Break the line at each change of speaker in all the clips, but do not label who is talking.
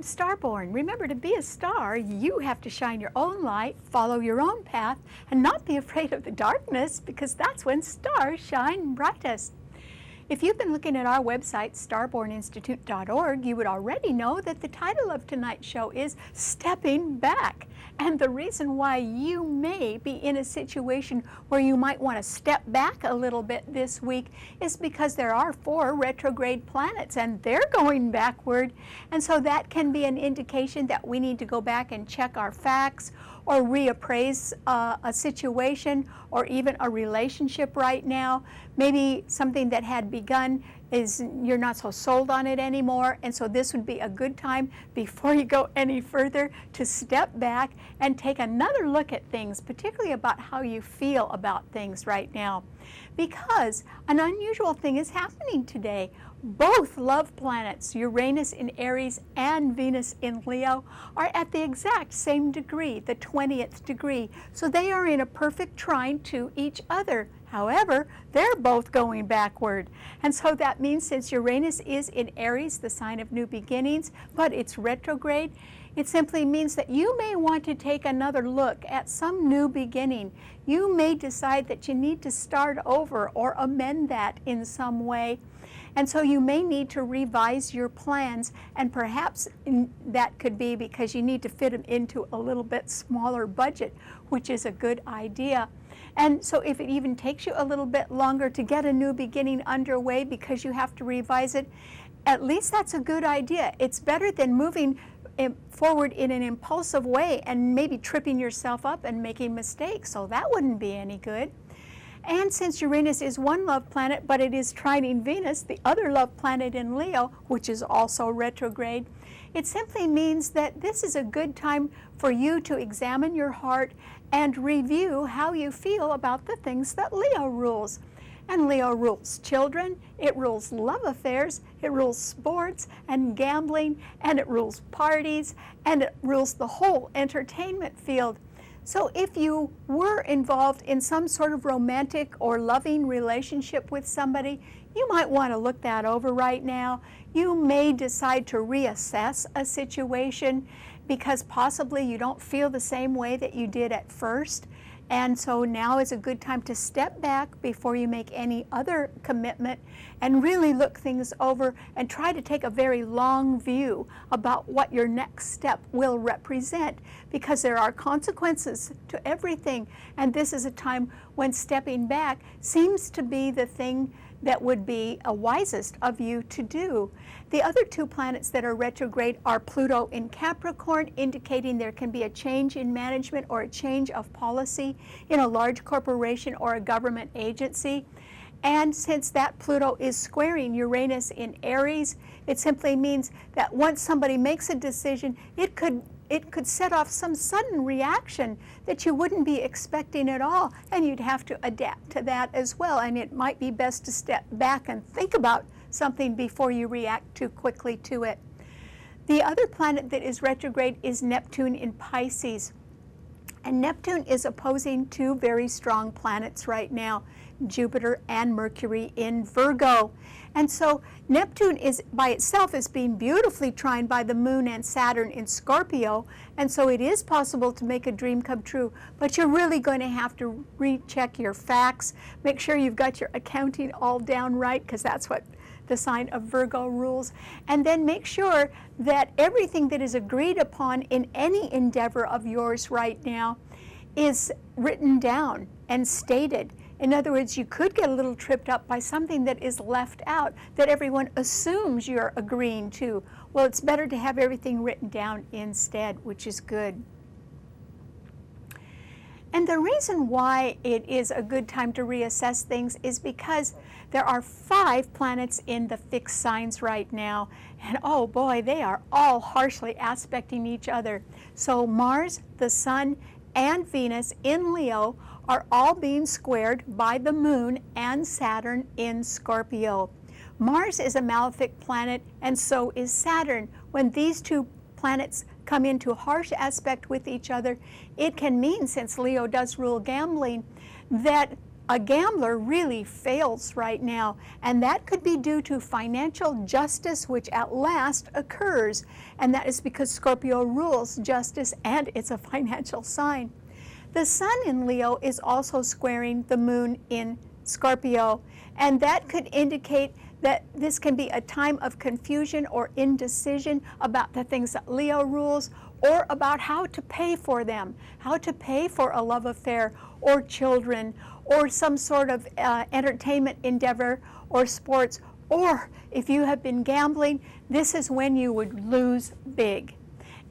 STARBORN. Remember, to be a star, you have to shine your own light, follow your own path, and not be afraid of the darkness, because that's when stars shine brightest. If you've been looking at our website, starborninstitute.org, you would already know that the title of tonight's show is Stepping Back. And the reason why you may be in a situation where you might want to step back a little bit this week is because there are 4 retrograde planets and they're going backward. And so that can be an indication that we need to go back and check our facts or reappraise a situation or even a relationship right now. Maybe something that had begun is you're not so sold on it anymore, and so this would be a good time before you go any further to step back and take another look at things, particularly about how you feel about things right now. Because an unusual thing is happening today. Both love planets, Uranus in Aries and Venus in Leo, are at the exact same degree, the 20th degree. So they are in a perfect trine to each other. However, they're both going backward. And so that means since Uranus is in Aries, the sign of new beginnings, but it's retrograde, it simply means that you may want to take another look at some new beginning. You may decide that you need to start over or amend that in some way. And so you may need to revise your plans, and perhaps that could be because you need to fit them into a little bit smaller budget, which is a good idea. And so if it even takes you a little bit longer to get a new beginning underway because you have to revise it, at least that's a good idea. It's better than moving forward in an impulsive way and maybe tripping yourself up and making mistakes. So that wouldn't be any good. And since Uranus is one love planet, but it is trining Venus, the other love planet in Leo, which is also retrograde, it simply means that this is a good time for you to examine your heart and review how you feel about the things that Leo rules. And Leo rules children, it rules love affairs, it rules sports and gambling, and it rules parties, and it rules the whole entertainment field. So if you were involved in some sort of romantic or loving relationship with somebody, you might want to look that over right now. You may decide to reassess a situation because possibly you don't feel the same way that you did at first. And so now is a good time to step back before you make any other commitment and really look things over and try to take a very long view about what your next step will represent, because there are consequences to everything. And this is a time when stepping back seems to be the thing that would be wisest of you to do. The other 2 planets that are retrograde are Pluto in Capricorn, indicating there can be a change in management or a change of policy in a large corporation or a government agency. And since that Pluto is squaring Uranus in Aries, it simply means that once somebody makes a decision, it could set off some sudden reaction that you wouldn't be expecting at all, and you'd have to adapt to that as well. And it might be best to step back and think about something before you react too quickly to it. The other planet that is retrograde is Neptune in Pisces. And Neptune is opposing 2 very strong planets right now, Jupiter and Mercury in Virgo. And so Neptune is by itself is being beautifully trined by the Moon and Saturn in Scorpio, and so it is possible to make a dream come true, but you're really going to have to recheck your facts, make sure you've got your accounting all down right, because that's what the sign of Virgo rules, and then make sure that everything that is agreed upon in any endeavor of yours right now is written down and stated. In other words, you could get a little tripped up by something that is left out that everyone assumes you're agreeing to. Well, it's better to have everything written down instead, which is good. And the reason why it is a good time to reassess things is because there are 5 planets in the fixed signs right now. And oh boy, they are all harshly aspecting each other. So Mars, the Sun, and Venus in Leo are all being squared by the Moon and Saturn in Scorpio. Mars is a malefic planet, and so is Saturn. When these 2 planets come into harsh aspect with each other, it can mean, since Leo does rule gambling, that a gambler really fails right now, and that could be due to financial justice, which at last occurs, and that is because Scorpio rules justice and it's a financial sign. The Sun in Leo is also squaring the Moon in Scorpio, and that could indicate that this can be a time of confusion or indecision about the things that Leo rules, or about how to pay for them, how to pay for a love affair or children or some sort of entertainment endeavor or sports, or if you have been gambling, this is when you would lose big.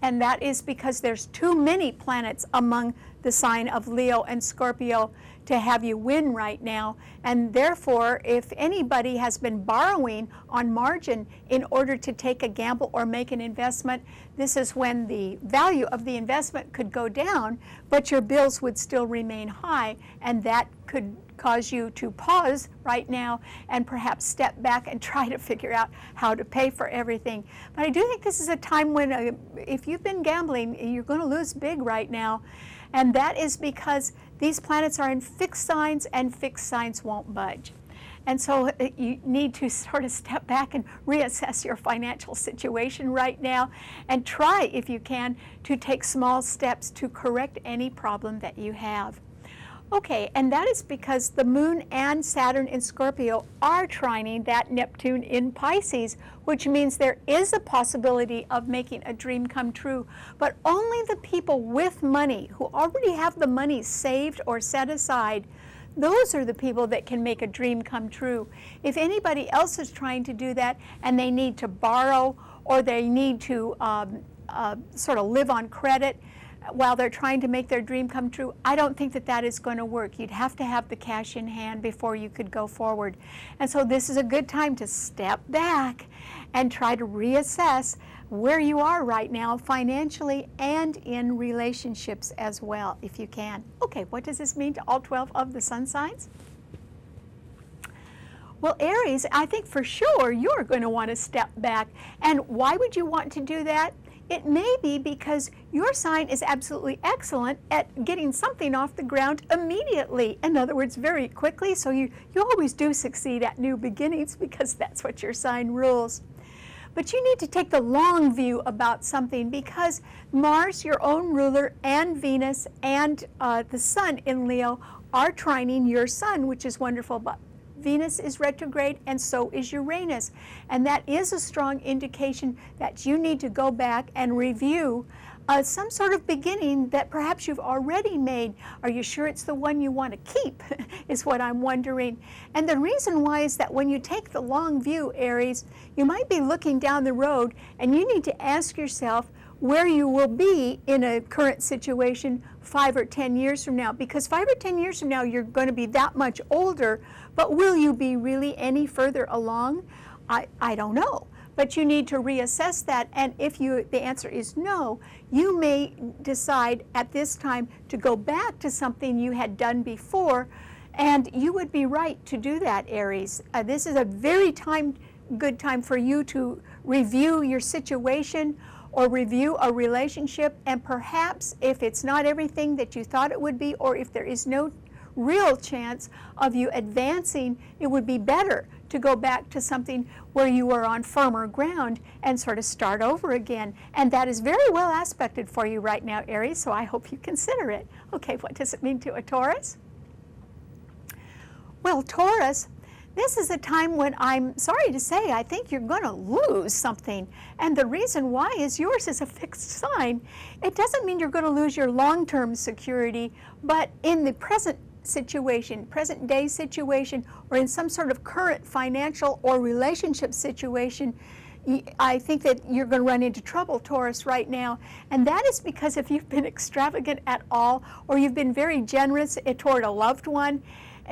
And that is because there's too many planets among the sign of Leo and Scorpio to have you win right now. And therefore, if anybody has been borrowing on margin in order to take a gamble or make an investment, this is when the value of the investment could go down, but your bills would still remain high, and that could cause you to pause right now and perhaps step back and try to figure out how to pay for everything. But I do think this is a time when if you've been gambling, you're going to lose big right now. And that is because these planets are in fixed signs, and fixed signs won't budge. And so you need to sort of step back and reassess your financial situation right now, and try, if you can, to take small steps to correct any problem that you have. Okay, and that is because the Moon and Saturn in Scorpio are trining that Neptune in Pisces, which means there is a possibility of making a dream come true, but only the people with money, who already have the money saved or set aside, those are the people that can make a dream come true. If anybody else is trying to do that and they need to borrow, or they need to sort of live on credit while they're trying to make their dream come true, I don't think that that is going to work. You'd have to have the cash in hand before you could go forward. And so this is a good time to step back and try to reassess where you are right now financially and in relationships as well, if you can. Okay, what does this mean to all 12 of the sun signs? Well, Aries, I think for sure you're going to want to step back. And why would you want to do that? It may be because your sign is absolutely excellent at getting something off the ground immediately. In other words, very quickly. So you always do succeed at new beginnings because that's what your sign rules. But you need to take the long view about something, because Mars, your own ruler, and Venus and the Sun in Leo are trining your Sun, which is wonderful. But Venus is retrograde, and so is Uranus. And that is a strong indication that you need to go back and review some sort of beginning that perhaps you've already made. Are you sure it's the one you want to keep, is what I'm wondering. And the reason why is that when you take the long view, Aries, you might be looking down the road, and you need to ask yourself where you will be in a current situation 5 or 10 years from now. Because 5 or 10 years from now, you're going to be that much older, but will you be really any further along? I don't know. But you need to reassess that, and if the answer is no, you may decide at this time to go back to something you had done before, and you would be right to do that, Aries. This is a very good time for you to review your situation or review a relationship, and perhaps if it's not everything that you thought it would be, or if there is no real chance of you advancing, it would be better to go back to something where you are on firmer ground and sort of start over again. And that is very well aspected for you right now, Aries, so I hope you consider it. Okay, what does it mean to a Taurus? Well, Taurus, this is a time when I'm sorry to say I think you're going to lose something. And the reason why is yours is a fixed sign. It doesn't mean you're going to lose your long-term security, but in the present situation, present day situation, or in some sort of current financial or relationship situation, I think that you're going to run into trouble, Taurus, right now. And that is because if you've been extravagant at all, or you've been very generous toward a loved one,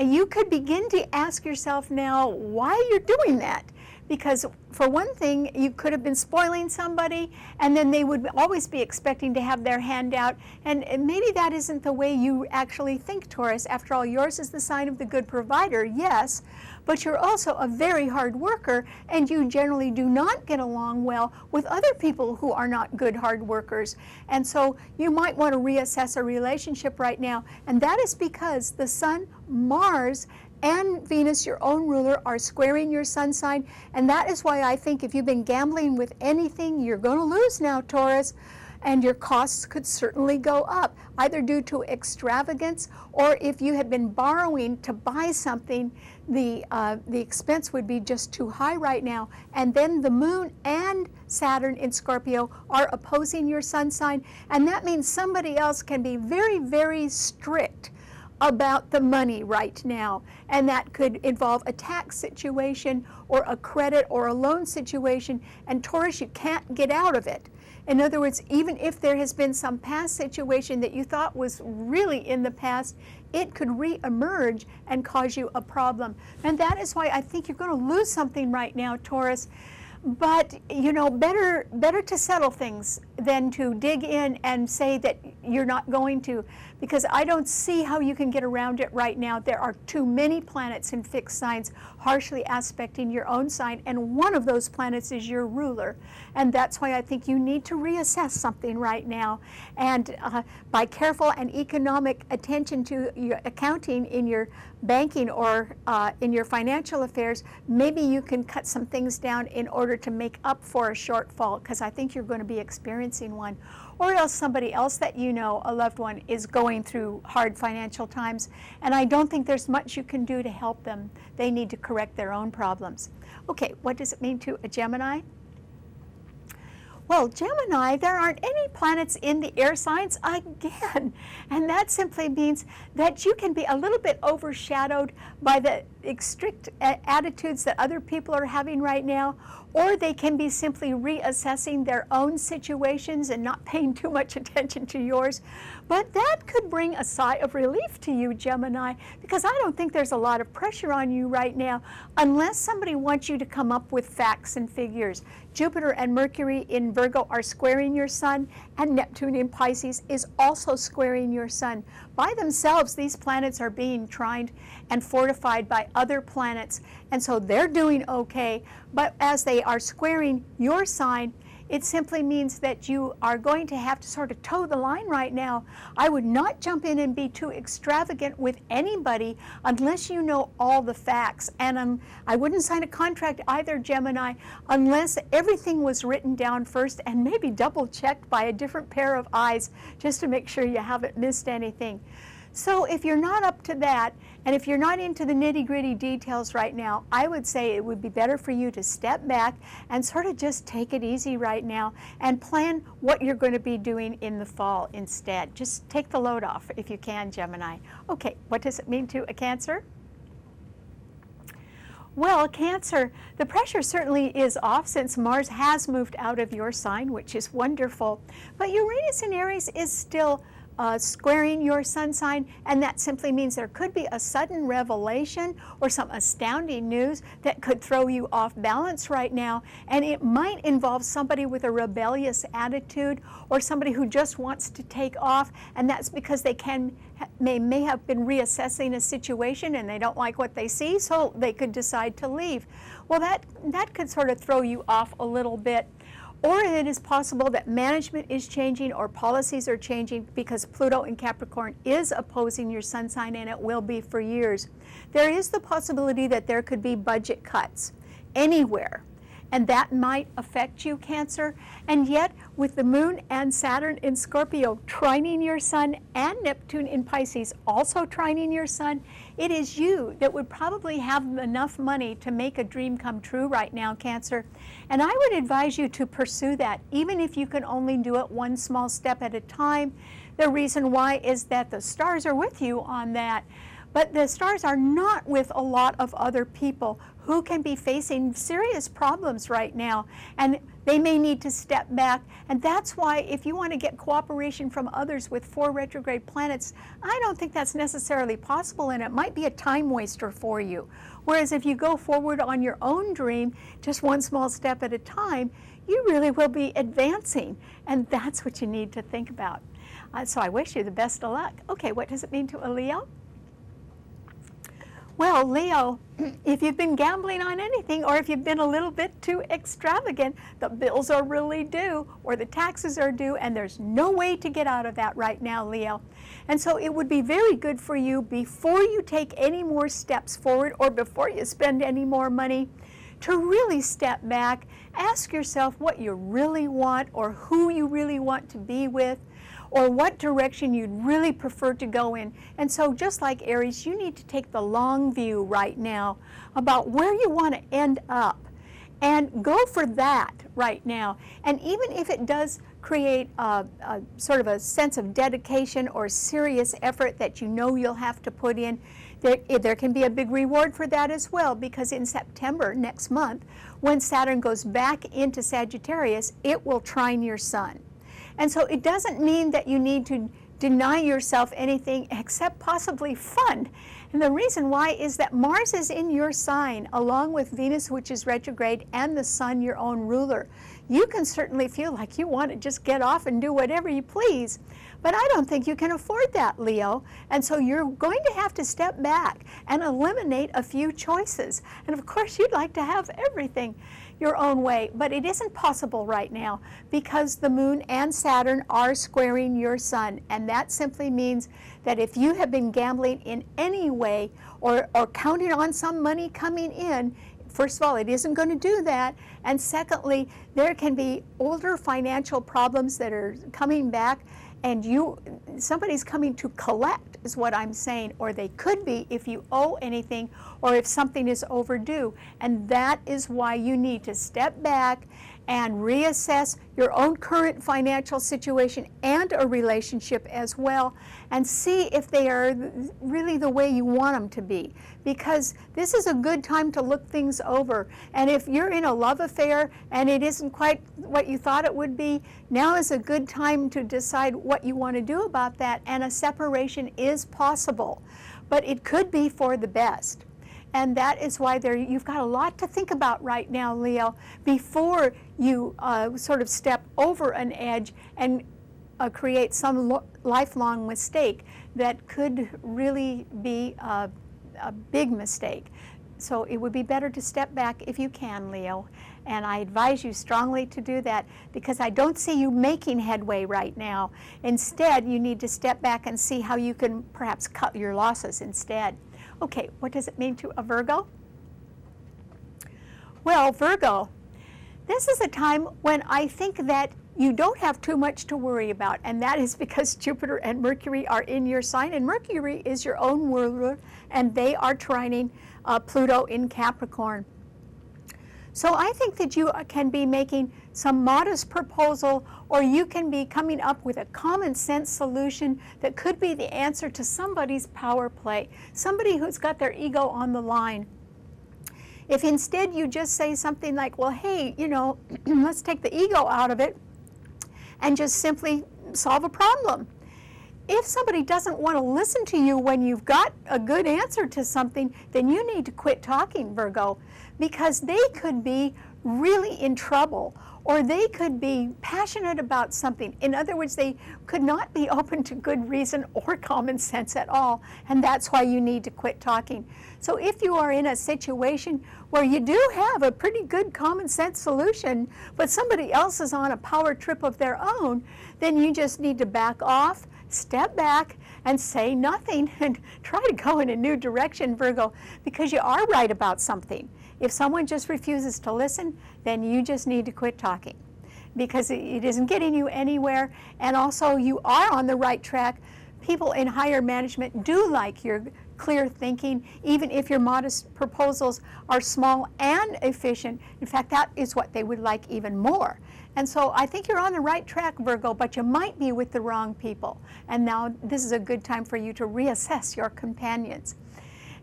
you could begin to ask yourself now why you're doing that. because for one thing, you could have been spoiling somebody, and then they would always be expecting to have their hand out, and maybe that isn't the way you actually think, Taurus. After all, yours is the sign of the good provider, yes, but you're also a very hard worker, and you generally do not get along well with other people who are not good hard workers. And so you might want to reassess a relationship right now, and that is because the Sun, Mars, and Venus, your own ruler, are squaring your sun sign, and that is why I think if you've been gambling with anything, you're going to lose now, Taurus. And your costs could certainly go up, either due to extravagance, or if you had been borrowing to buy something, the expense would be just too high right now. And then the Moon and Saturn in Scorpio are opposing your sun sign, and that means somebody else can be very, very strict about the money right now, and that could involve a tax situation or a credit or a loan situation, and Taurus, you can't get out of it. In other words, even if there has been some past situation that you thought was really in the past, it could re-emerge and cause you a problem. And that is why I think you're going to lose something right now, Taurus. But, you know, better to settle things than to dig in and say that you're not going to, because I don't see how you can get around it right now. There are too many planets in fixed signs harshly aspecting your own sign, and one of those planets is your ruler. And that's why I think you need to reassess something right now. And by careful and economic attention to your accounting in your banking or in your financial affairs, maybe you can cut some things down in order to make up for a shortfall, because I think you're going to be experiencing one. Or else somebody else that you know, a loved one, is going through hard financial times, and I don't think there's much you can do to help them. They need to correct their own problems. Okay, what does it mean to a Gemini? Well, Gemini, there aren't any planets in the air signs again, and that simply means that you can be a little bit overshadowed by the strict attitudes that other people are having right now, or they can be simply reassessing their own situations and not paying too much attention to yours. But that could bring a sigh of relief to you, Gemini, because I don't think there's a lot of pressure on you right now unless somebody wants you to come up with facts and figures. Jupiter and Mercury in Virgo are squaring your sun, and Neptune in Pisces is also squaring your sun. By themselves, these planets are being trined and fortified by other planets, and so they're doing okay. But as they are squaring your sign, it simply means that you are going to have to sort of toe the line right now. I would not jump in and be too extravagant with anybody unless you know all the facts. And I wouldn't sign a contract either, Gemini, unless everything was written down first and maybe double checked by a different pair of eyes just to make sure you haven't missed anything. So if you're not up to that, and if you're not into the nitty-gritty details right now, I would say it would be better for you to step back and sort of just take it easy right now and plan what you're going to be doing in the fall instead. Just take the load off if you can, Gemini. Okay, what does it mean to a Cancer? Well, Cancer, the pressure certainly is off since Mars has moved out of your sign, which is wonderful. But Uranus in Aries is still squaring your sun sign, and that simply means there could be a sudden revelation or some astounding news that could throw you off balance right now, and it might involve somebody with a rebellious attitude or somebody who just wants to take off, and that's because they may have been reassessing a situation and they don't like what they see, so they could decide to leave. Well, that could sort of throw you off a little bit. Or it is possible that management is changing or policies are changing because Pluto in Capricorn is opposing your sun sign, and it will be for years. There is the possibility that there could be budget cuts anywhere, and that might affect you, Cancer. And yet, with the Moon and Saturn in Scorpio trining your sun and Neptune in Pisces also trining your sun, it is you that would probably have enough money to make a dream come true right now, Cancer. And I would advise you to pursue that, even if you can only do it one small step at a time. The reason why is that the stars are with you on that. But the stars are not with a lot of other people who can be facing serious problems right now, and they may need to step back. And that's why if you want to get cooperation from others with 4 retrograde planets, I don't think that's necessarily possible, and it might be a time waster for you. Whereas if you go forward on your own dream, just one small step at a time, you really will be advancing, and that's what you need to think about. So I wish you the best of luck. Okay, what does it mean to a Leo? Well, Leo, if you've been gambling on anything, or if you've been a little bit too extravagant, the bills are really due, or the taxes are due, and there's no way to get out of that right now, Leo. And so it would be very good for you, before you take any more steps forward, or before you spend any more money, to really step back, ask yourself what you really want, or who you really want to be with, or what direction you'd really prefer to go in. And so just like Aries, you need to take the long view right now about where you want to end up, and go for that right now. And even if it does create a sort of a sense of dedication or serious effort that you know you'll have to put in, there can be a big reward for that as well, because in September next month, when Saturn goes back into Sagittarius, it will trine your Sun. And so it doesn't mean that you need to deny yourself anything except possibly fun. And the reason why is that Mars is in your sign, along with Venus, which is retrograde, and the Sun, your own ruler. You can certainly feel like you want to just get off and do whatever you please. But I don't think you can afford that, Leo. And so you're going to have to step back and eliminate a few choices. And of course, you'd like to have everything your own way, but it isn't possible right now, because the Moon and Saturn are squaring your Sun, and that simply means that if you have been gambling in any way, or counting on some money coming in, first of all, it isn't going to do that, and secondly, there can be older financial problems that are coming back, and somebody's coming to collect, is what I'm saying, or they could be if you owe anything, or if something is overdue. And that is why you need to step back and reassess your own current financial situation and a relationship as well, and see if they are really the way you want them to be. Because this is a good time to look things over. And if you're in a love affair and it isn't quite what you thought it would be, now is a good time to decide what you want to do about that, and a separation is possible. But it could be for the best. And that is why you've got a lot to think about right now, Leo, before you sort of step over an edge and create some lifelong mistake that could really be a big mistake. So it would be better to step back if you can, Leo. And I advise you strongly to do that, because I don't see you making headway right now. Instead, you need to step back and see how you can perhaps cut your losses instead. Okay, what does it mean to a Virgo? Well, Virgo, this is a time when I think that you don't have too much to worry about, and that is because Jupiter and Mercury are in your sign, and Mercury is your own ruler, and they are trining Pluto in Capricorn. So I think that you can be making some modest proposal, or you can be coming up with a common sense solution that could be the answer to somebody's power play, somebody who's got their ego on the line. If instead you just say something like, well, hey, let's take the ego out of it and just simply solve a problem. If somebody doesn't want to listen to you when you've got a good answer to something, then you need to quit talking, Virgo, because they could be really in trouble, or they could be passionate about something. In other words, they could not be open to good reason or common sense at all, and that's why you need to quit talking. So if you are in a situation where you do have a pretty good common sense solution, but somebody else is on a power trip of their own, then you just need to back off, step back, and say nothing, and try to go in a new direction, Virgo, because you are right about something. If someone just refuses to listen, then you just need to quit talking, because it isn't getting you anywhere, and also you are on the right track. People in higher management do like your clear thinking, even if your modest proposals are small and efficient. In fact, that is what they would like even more. And so I think you're on the right track, Virgo, but you might be with the wrong people. And now this is a good time for you to reassess your companions.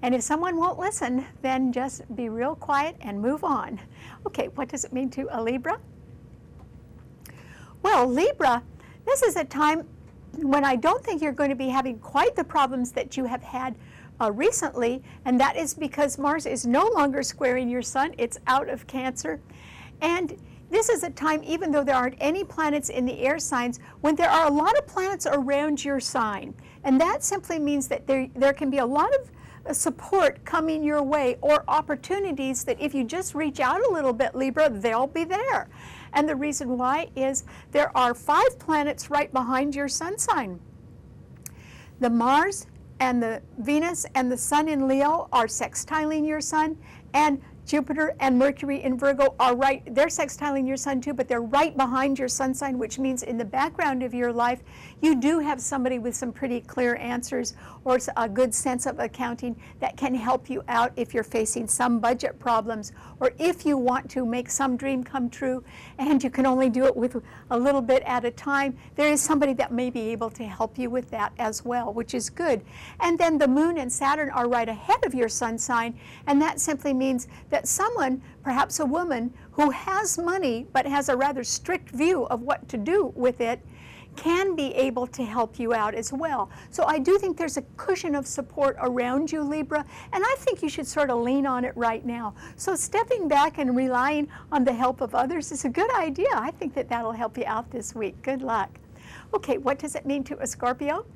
And if someone won't listen, then just be real quiet and move on. Okay, what does it mean to a Libra? Well, Libra, this is a time when I don't think you're going to be having quite the problems that you have had recently, and that is because Mars is no longer squaring your Sun. It's out of Cancer. And this is a time, even though there aren't any planets in the air signs, when there are a lot of planets around your sign. And that simply means that there can be a lot of support coming your way, or opportunities that if you just reach out a little bit, Libra, they'll be there. And the reason why is there are 5 planets right behind your Sun sign. The Mars and the Venus and the Sun in Leo are sextiling your Sun, and Jupiter and Mercury in Virgo are they're sextiling your Sun too, but they're right behind your Sun sign, which means in the background of your life, you do have somebody with some pretty clear answers or a good sense of accounting that can help you out if you're facing some budget problems, or if you want to make some dream come true and you can only do it with a little bit at a time. There is somebody that may be able to help you with that as well, which is good. And then the Moon and Saturn are right ahead of your Sun sign, and that simply means that someone, perhaps a woman, who has money but has a rather strict view of what to do with it, can be able to help you out as well. So I do think there's a cushion of support around you, Libra, and I think you should sort of lean on it right now. So stepping back and relying on the help of others is a good idea. I think that that'll help you out this week. Good luck. Okay, what does it mean to a Scorpio?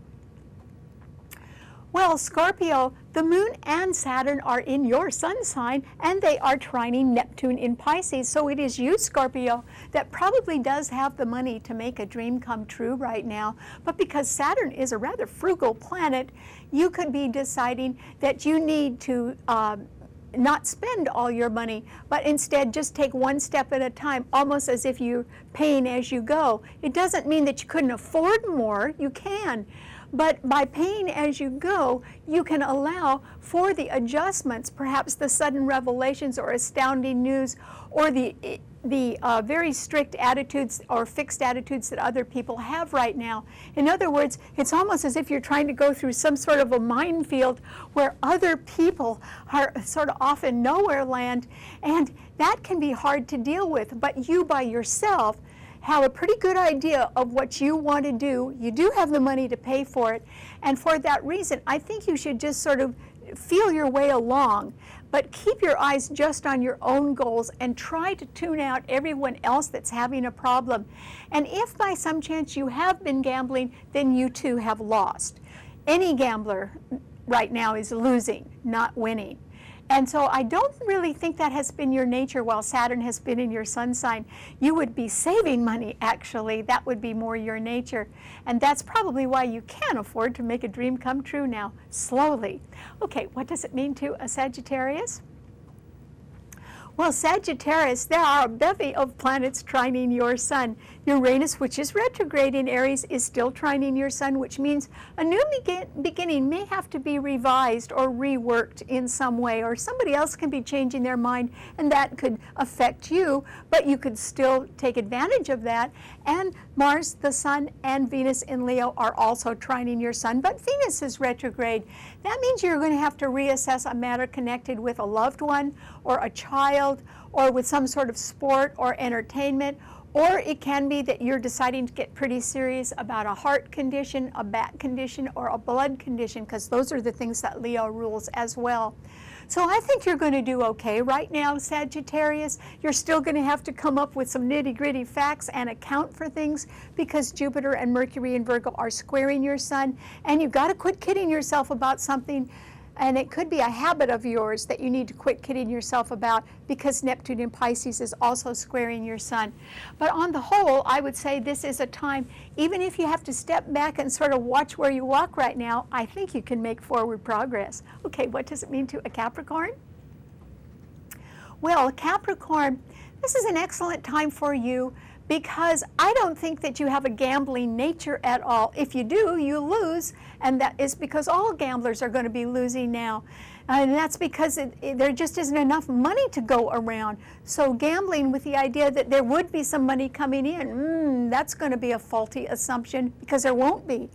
Well, Scorpio, the Moon and Saturn are in your Sun sign, and they are trining Neptune in Pisces. So it is you, Scorpio, that probably does have the money to make a dream come true right now. But because Saturn is a rather frugal planet, you could be deciding that you need to not spend all your money, but instead just take one step at a time, almost as if you're paying as you go. It doesn't mean that you couldn't afford more. You can. But by paying as you go, you can allow for the adjustments, perhaps the sudden revelations or astounding news, or the very strict attitudes or fixed attitudes that other people have right now. In other words, it's almost as if you're trying to go through some sort of a minefield where other people are sort of off in nowhere land, and that can be hard to deal with. But you by yourself have a pretty good idea of what you want to do. You do have the money to pay for it, and for that reason, I think you should just sort of feel your way along, but keep your eyes just on your own goals and try to tune out everyone else that's having a problem. And if by some chance you have been gambling, then you too have lost. Any gambler right now is losing, not winning. And so I don't really think that has been your nature while Saturn has been in your Sun sign. You would be saving money, actually. That would be more your nature. And that's probably why you can afford to make a dream come true now, slowly. Okay, what does it mean to a Sagittarius? Well, Sagittarius, there are a bevy of planets trining your Sun. Uranus, which is retrograde in Aries, is still trining your Sun, which means a new beginning may have to be revised or reworked in some way, or somebody else can be changing their mind, and that could affect you, but you could still take advantage of that. And Mars, the Sun, and Venus in Leo are also trining your Sun, but Venus is retrograde. That means you're going to have to reassess a matter connected with a loved one, or a child, or with some sort of sport or entertainment, or it can be that you're deciding to get pretty serious about a heart condition, a back condition, or a blood condition, because those are the things that Leo rules as well. So I think you're going to do okay right now, Sagittarius. You're still going to have to come up with some nitty-gritty facts and account for things, because Jupiter and Mercury in Virgo are squaring your Sun, and you've got to quit kidding yourself about something. And it could be a habit of yours that you need to quit kidding yourself about, because Neptune in Pisces is also squaring your Sun. But on the whole, I would say this is a time, even if you have to step back and sort of watch where you walk right now, I think you can make forward progress. Okay, what does it mean to a Capricorn? Well, Capricorn, this is an excellent time for you, because I don't think that you have a gambling nature at all. If you do, you lose, and that is because all gamblers are going to be losing now. And that's because there just isn't enough money to go around. So gambling with the idea that there would be some money coming in, that's going to be a faulty assumption, because there won't be.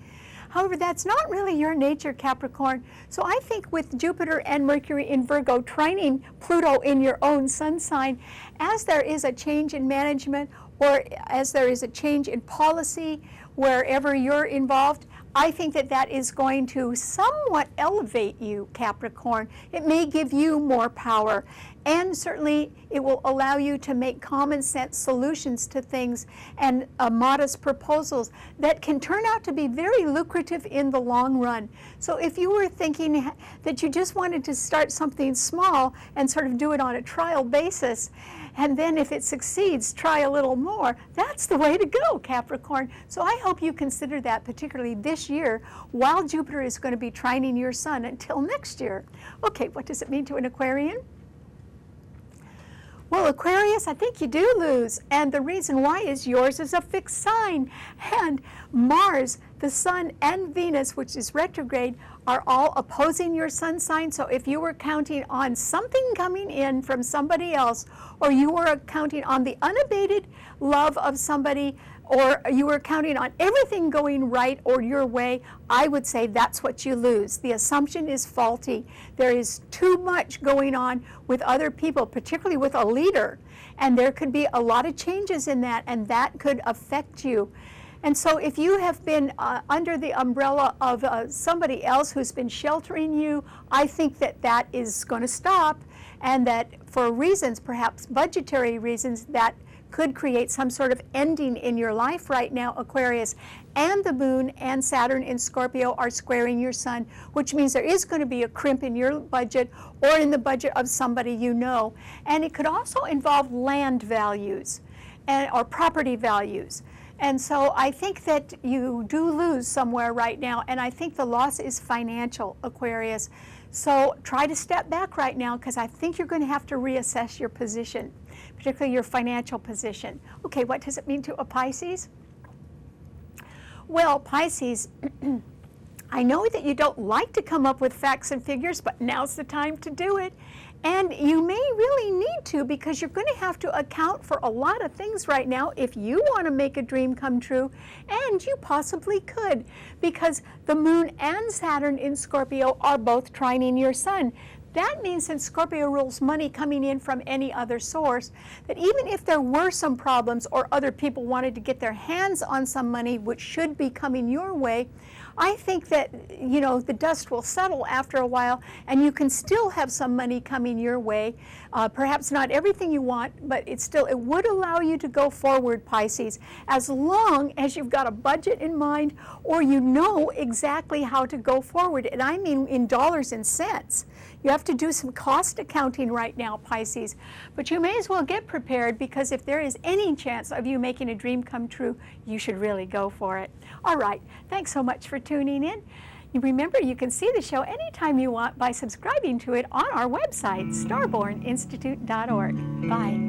However, that's not really your nature, Capricorn. So I think with Jupiter and Mercury in Virgo trining Pluto in your own sun sign, as there is a change in management, or as there is a change in policy wherever you're involved, I think that that is going to somewhat elevate you, Capricorn. It may give you more power, and certainly it will allow you to make common sense solutions to things and modest proposals that can turn out to be very lucrative in the long run. So if you were thinking that you just wanted to start something small and sort of do it on a trial basis, and then if it succeeds, try a little more, that's the way to go, Capricorn. So I hope you consider that, particularly this year, while Jupiter is going to be trining your sun until next year. Okay, what does it mean to an Aquarian? Well, Aquarius, I think you do lose, and the reason why is yours is a fixed sign, and Mars, the Sun, and Venus, which is retrograde, are all opposing your sun sign. So if you were counting on something coming in from somebody else, or you were counting on the unabated love of somebody, or you were counting on everything going right or your way, I would say that's what you lose. The assumption is faulty. There is too much going on with other people, particularly with a leader, and there could be a lot of changes in that, and that could affect you. And so if you have been under the umbrella of somebody else who's been sheltering you, I think that that is going to stop, and that for reasons, perhaps budgetary reasons, that could create some sort of ending in your life right now, Aquarius. And the Moon and Saturn in Scorpio are squaring your Sun, which means there is going to be a crimp in your budget or in the budget of somebody you know. And it could also involve land values or property values. And so I think that you do lose somewhere right now, and I think the loss is financial, Aquarius. So try to step back right now, because I think you're going to have to reassess your position, particularly your financial position. Okay, what does it mean to a Pisces? Well, Pisces, I know that you don't like to come up with facts and figures, but now's the time to do it. And you may really need to, because you're going to have to account for a lot of things right now if you want to make a dream come true, and you possibly could, because the Moon and Saturn in Scorpio are both trining your Sun. That means, since Scorpio rules money coming in from any other source, that even if there were some problems or other people wanted to get their hands on some money which should be coming your way, I think that, you know, the dust will settle after a while, and you can still have some money coming your way. Perhaps not everything you want, but it would allow you to go forward, Pisces, as long as you've got a budget in mind, or you know exactly how to go forward. And I mean in dollars and cents. You have to do some cost accounting right now, Pisces. But you may as well get prepared, because if there is any chance of you making a dream come true, you should really go for it. All right, thanks so much for tuning in. You remember, you can see the show anytime you want by subscribing to it on our website, starborninstitute.org. Bye.